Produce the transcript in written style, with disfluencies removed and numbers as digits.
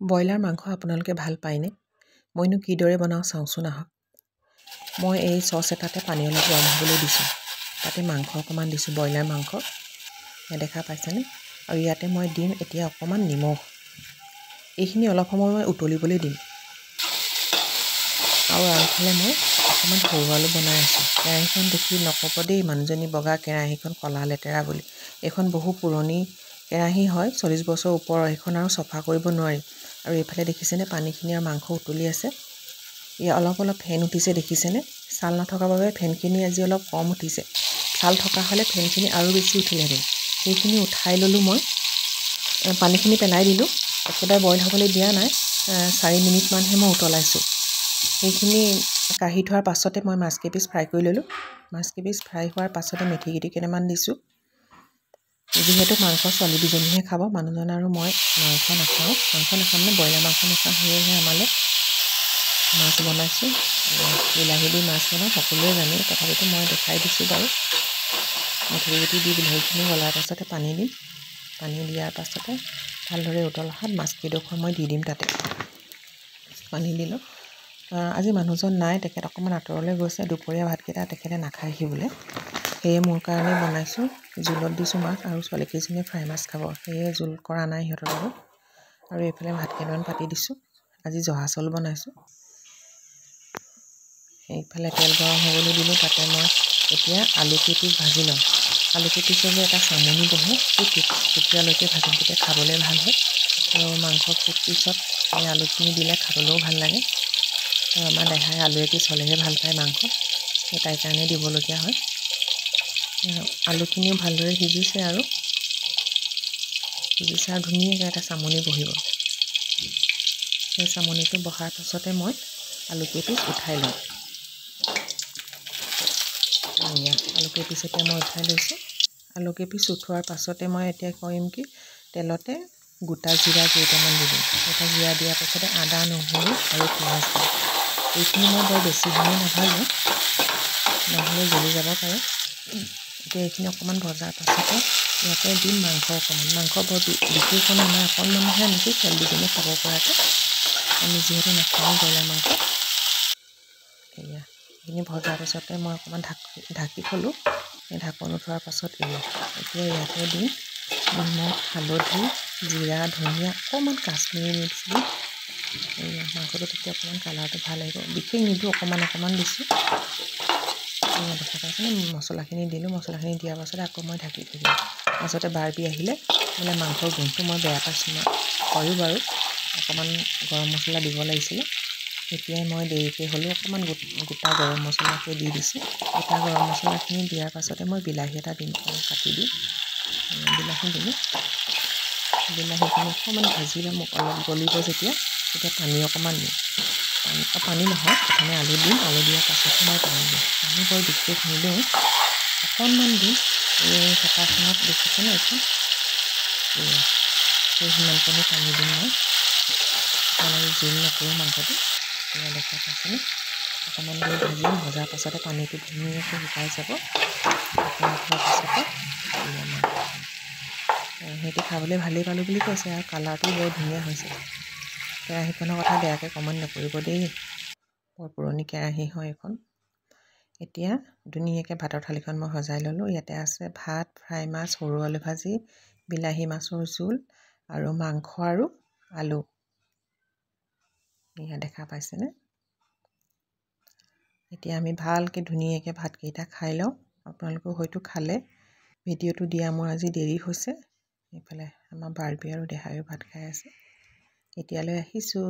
Broiler মাংস আপোনালোকে ভাল পায়নে? মইনো কিদৰে বনাওঁ চাওঁচোন আহক। মই এই চচ এটাতে পানী অলপ গৰম হ'বলৈ দিছোঁ। তাতে মাংস অকণমান দিছোঁ, ব্ৰইলাৰ মাংস। দেখা পাইছেনে? আৰু ইয়াতে মই দিম এতিয়া অকণমান নিমখ। এইখিনি অলপ সময় মই উতলিবলৈ দিম। আৰু আনফালে মই অকণমান সৰু আলু বনাই আছোঁ। কেৰাহীখন দেখি নক'ব দেই মানুহজনী বগা কেৰাহীখন ক'লা লেতেৰা বুলি। এইখন বহু পুৰণি কেৰাহী হয়, 40 বছৰ ওপৰৰ। এইখন আৰু চফা কৰিব নোৱাৰি। আৰু এইফালে দেখিছেনে পানীখিনি আৰু মাংস উতলি আছে। অলপ অলপ ফেন উঠিছে দেখিছেনে? ছাল নথকাৰ বাবে ফেনখিনি আজি অলপ কম উঠিছে। ছাল থকা হ'লে ফেনখিনি আৰু বেছি উঠিলেহেঁতেন। সেইখিনি উঠাই ল'লোঁ মই। পানীখিনি পেলাই দিলোঁ। একেবাৰে বইল হ'বলৈ দিয়া নাই। 4 মিনিটমানহে মই উতলাইছোঁ। সেইখিনি কাঢ়ি থোৱাৰ পাছতে মই মাছকেইপিচ ফ্ৰাই কৰি ল'লোঁ। মাছকেইপিচ ফ্ৰাই হোৱাৰ পাছতে মেথি গুটি কেইটামান দিছোঁ। যিহেতু মাংস ছোৱালী দুজনীহে খাব, মানুহজন আৰু মই মাংস নাখাওঁ। মাংস নাখাম নে ব্ৰইলাৰ মাংস নাখাওঁ, সেয়েহে আমালৈ মাছ বনাইছোঁ। বিলাহী দি মাছ বনাওঁ, সকলোৱে জানে, তথাপিতো মই দেখাই দিছোঁ বাৰু। মেথি গুটি দি বিলাহীখিনি গলাৰ পাছতে পানী দিম। পানী দিয়াৰ পাছতে ভালদৰে উতলাত মাছকেইডোখৰ মই দি দিম তাতে। পানী দিলোঁ। আজি মানুহজন নাই, তেখেত অকণমান আঁতৰলৈ গৈছে। দুপৰীয়া ভাতকেইটা তেখেতে নাখায়হি বোলে। সেয়ে মোৰ কাৰণে বনাইছোঁ। জোলত দিছোঁ মাছ, আৰু ছোৱালীকেইজনীয়ে ফ্ৰাই মাছ খাব। সেয়ে জোল কৰা নাই সিহঁতৰ লগত। আৰু এইফালে ভাত কেইটামান পাতি দিছোঁ। আজি জহা চাউল বনাইছোঁ। সেইফালে তেল গৰম হ'বলৈ দিলোঁ। তাতে মই এতিয়া আলুকেইপিচ ভাজি লওঁ। আলুকেইপিচৰ যে এটা চামনি বহে, তেতিয়ালৈকে ভাজিম, তেতিয়া খাবলৈ ভাল হয়। আৰু মাংস পিছত এই আলুখিনি দিলে খাবলৈও ভাল লাগে। আৰু আমাৰ দেহাই আলু এপিচ হ'লেহে ভাল পায় মাংসত, সেই তাইৰ কাৰণে দিবলগীয়া হয়। আলুখিনিও ভালদৰে সিজিছে আৰু ধুনীয়াকৈ এটা চামনি বহিব। সেই চামনিটো বহাৰ পাছতে মই আলুকেইপিচ উঠাই লওঁ। আলুকেইপিচ এতিয়া মই উঠাই লৈছোঁ। আলুকেইপিচ উঠোৱাৰ পাছতে মই এতিয়া কৰিম কি, তেলতে গোটা জিৰা কেইটামান দি দিম। গোটা জিৰা দিয়াৰ পাছতে আদা, নহৰু আৰু পিঁয়াজ দিম। এইখিনি মই বৰ বেছি সময় নাভাজোঁ, নহ'লে জ্বলি যাব পাৰে। এতিয়া এইখিনি অকণমান ভজাৰ পাছতে ইয়াতে দিম মাংস অকণমান। মাংস বৰ বিশেষ নাই, অকণমানহে আনিছোঁ ছোৱালী দুজনীয়ে খাব পৰাকৈ। আমি যিহেতু নাখাওঁ ব্ৰইলাৰ মাংস। এইখিনি ভজাৰ পাছতে মই অকণমান ঢাকি থ'লোঁ। এই ঢাকন উঠোৱাৰ পাছত এতিয়া ইয়াতে দিম নিমখ, হালধি, জিৰা, ধনিয়া, অকণমান কাশ্মীৰী মিৰ্চ দিম। মাংসটো তেতিয়া অকণমান কালাৰটো ভাল আহিব। বিশেষ নিদিওঁ, অকণমান দিছোঁ। দেখা পাইছেনে? মছলাখিনি দিলোঁ। মছলাখিনি দিয়াৰ পাছতে আকৌ মই ঢাকি থৈ দিলোঁ। মাজতে বাৰ্বি আহিলে বোলে মাংসৰ গোন্ধটো মই বেয়া পাইছোঁ। মই হয়ো বাৰু, অকণমান গৰম মছলা দিব লাগিছিলে। এতিয়াই মই দেৰিকৈ হ'লেও অকণমান গোটা গৰম মছলাকে দি দিছোঁ। গোটা গৰম মছলাখিনি দিয়াৰ পাছতে মই বিলাহী এটা দিম, কাটি দিম। বিলাহী দিলোঁ। বিলাহীখিনি অকণমান ভাজি ল'ম, অলপ গলিব যেতিয়া, তেতিয়া পানী অকণমান দিম। পানী নহয়, প্ৰথমে আলু দিম। আলু দিয়াৰ পাছতহে মই পানী দিম। পানী বৰ বিশেষ নিদিওঁ, অকণমান দিম। এই হেতাখনত দেখিছেনে এইখন? সেই সিমানকণি পানী দিম মই। আৰু জোল নকৰোঁ মাংসটো। দেখা পাইছেনে? অকণমান দেৰি ভাজিম। ভজাৰ পাছতে পানীটো ধুনীয়াকৈ শুকাই যাব। শুকাই যোৱাৰ পাছতে সিহঁতি খাবলৈ ভালেই পালোঁ বুলি কৈছে, আৰু কালাৰটো বৰ ধুনীয়া হৈছে। কেৰাহীখনৰ কথা বেয়াকৈ কমেণ্ট নকৰিব দেই, বৰ পুৰণি কেৰাহী হয় এইখন। এতিয়া ধুনীয়াকৈ ভাতৰ থালিখন মই সজাই ল'লোঁ। ইয়াতে আছে ভাত, ফ্ৰাই মাছ, সৰু আলু ভাজি, বিলাহী মাছৰ জোল, আৰু মাংস আৰু আলু। এয়া দেখা পাইছেনে? এতিয়া আমি ভালকৈ ধুনীয়াকৈ ভাতকেইটা খাই লওঁ। আপোনালোকেও হয়তো খালে। ভিডিঅ'টো দিয়া মোৰ আজি দেৰি হৈছে। এইফালে আমাৰ বাৰ্বি আৰু দেহায়ো ভাত খাই আছে। এতিয়ালৈ আহিছোঁ।